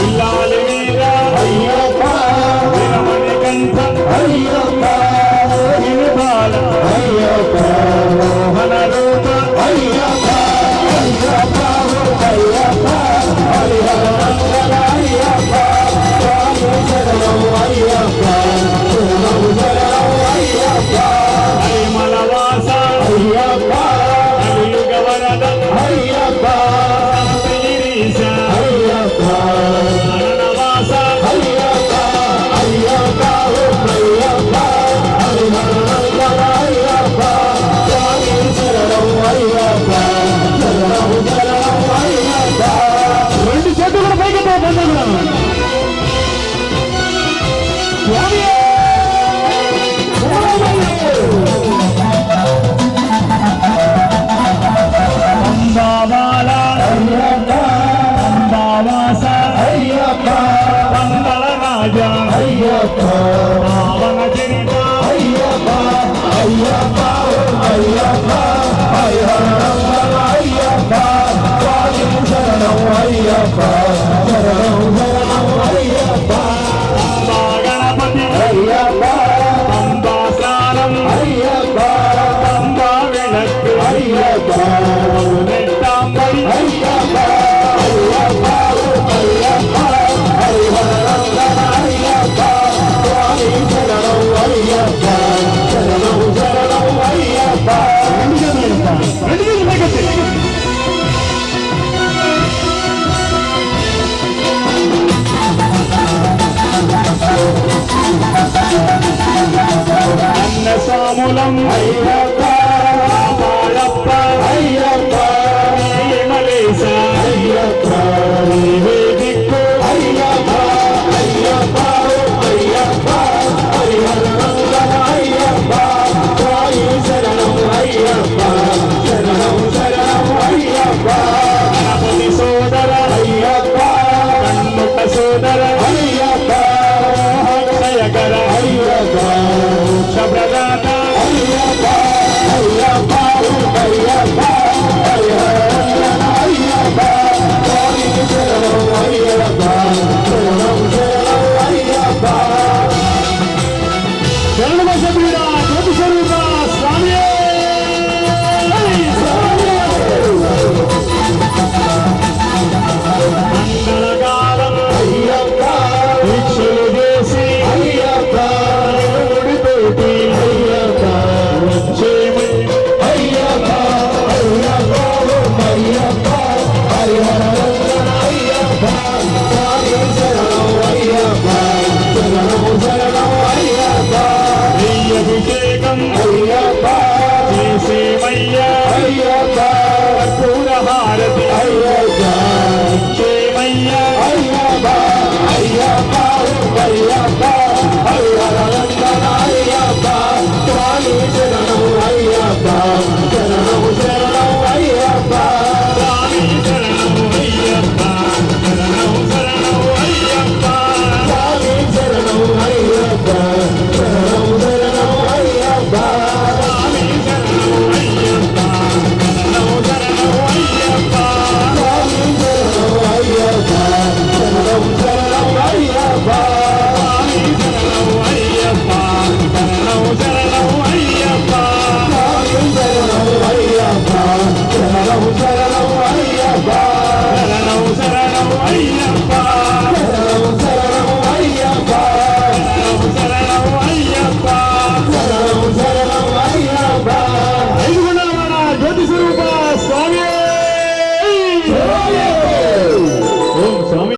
ఇల్లాలి వీర అయ్యప్ప వీరమణి కంఠ అయ్యప్ప బాల అయ్యప్ప మోహన రూప అయ్యప్ప అయ్యప్ప అయ్యప్ప హరిహర నందన అయ్యప్ప స్వామి శరణం అయ్యప్ప శరణం శరణం అయ్యప్ప హరిమల వాస అయ్యప్ప కలియుగ వరద అయ్యప్ప గిరీశ అయ్యప్ప వాస అయ్యప్ప అయ్యప్ప అయ్యప్ప హరిహర నందన అయ్యప్ప స్వామి శరణం అయ్యప్ప శరణం శరణం అయ్యప్ప రెండు చేతులు కూడా పైకి పొందగలం అంబావాల అంబావాస అయ్యప్ప మంగళ రాజా అయ్యప్ప పావన చరిత అయ్యప్ప అయ్యప్ప అయ్యప్ప హరిహర నందన అయ్యప్ప స్వామి శరణం అయ్యప్ప శరణం శరణం అయ్యప్ప గణపతి అయ్యప్ప అంబా స్నానం అయ్యప్ప అంబా విளக்கு అయ్యప్ప నెట్టాంబరి అయ్యప్ప అయ్యప్ప అయ్యప్ప హరిహర నందన అయ్యప్ప స్వామి శరణం అయ్యప్ప శరణం శరణం అయ్యప్ప అన్న సాములం అయ్యప్ప పాడప్ప అయ్యప్ప మలేస అయ్యప్ప దిక్కు అయ్యప్ప అయ్యప్ప అయ్యప్ప హరిహర నందన అయ్యప్ప స్వామి శరణం అయ్యప్ప శరణం శరణం అయ్యప్ప గణపతి సోదర అయ్యప్ప కన్నుట సోదర అయ్యప్ప అక్షయకర అయ్యప్ప శబ్రదాత అయ్యప్ప అయ్యప్ప అయ్యప్ప హరిహర నందన అయ్యప్ప స్వామి శరణం అయ్యప్ప శరణం శరణం అయ్యప్ప శరణమ సభ్యుడా జ్యోతి స్వరూప స్వామి మంగళకాలం అయ్యప్ప దీక్షలు చేసి అయ్యప్ప తోటి అయ్యప్ప వచ్చేమి అయ్యప్ప అయ్యప్ప అయ్యప్ప హరిహర నందన అయ్యప్ప స్వామి శరణం అయ్యప్ప శరణం శరణం అయ్యప్ప అభిషేకం అయ్యప్ప చేసేమయ్యా అయ్యప్ప పూర హారతి అయ్యప్ప చేమయ్యా అయ్యప్ప అయ్యప్ప అయ్యప్ప హరిహర నందన అయ్యప్ప స్వామి శరణం అయ్యప్ప శరణం శరణం అయ్యప్ప స్వామి శరణం అయ్యప్ప శరణం శరణం అయ్యప్ప స్వామి శరణం అయ్యప్ప శరణం శరణం అయ్యప్ప స్వామి శరణం అయ్యప్ప శరణం శరణం అయ్యప్ప స్వామి శరణం అయ్యప్ప శరణం శరణం అయ్యప్ప స్వామి శరణం అయ్యప్ప శరణం శరణం అయ్యప్ప స్వామి శరణం అయ్యప్ప శరణం శరణం అయ్యప్ప శరణం శరణం అయ్యప్ప శరణం శరణం అయ్యప్ప శరణం అయ్యప్ప శరణం శరణం అయ్యప్ప ఐదుగుండలవాడ జ్యోతి స్వరూప స్వామి స్వామి ఓం స్వామి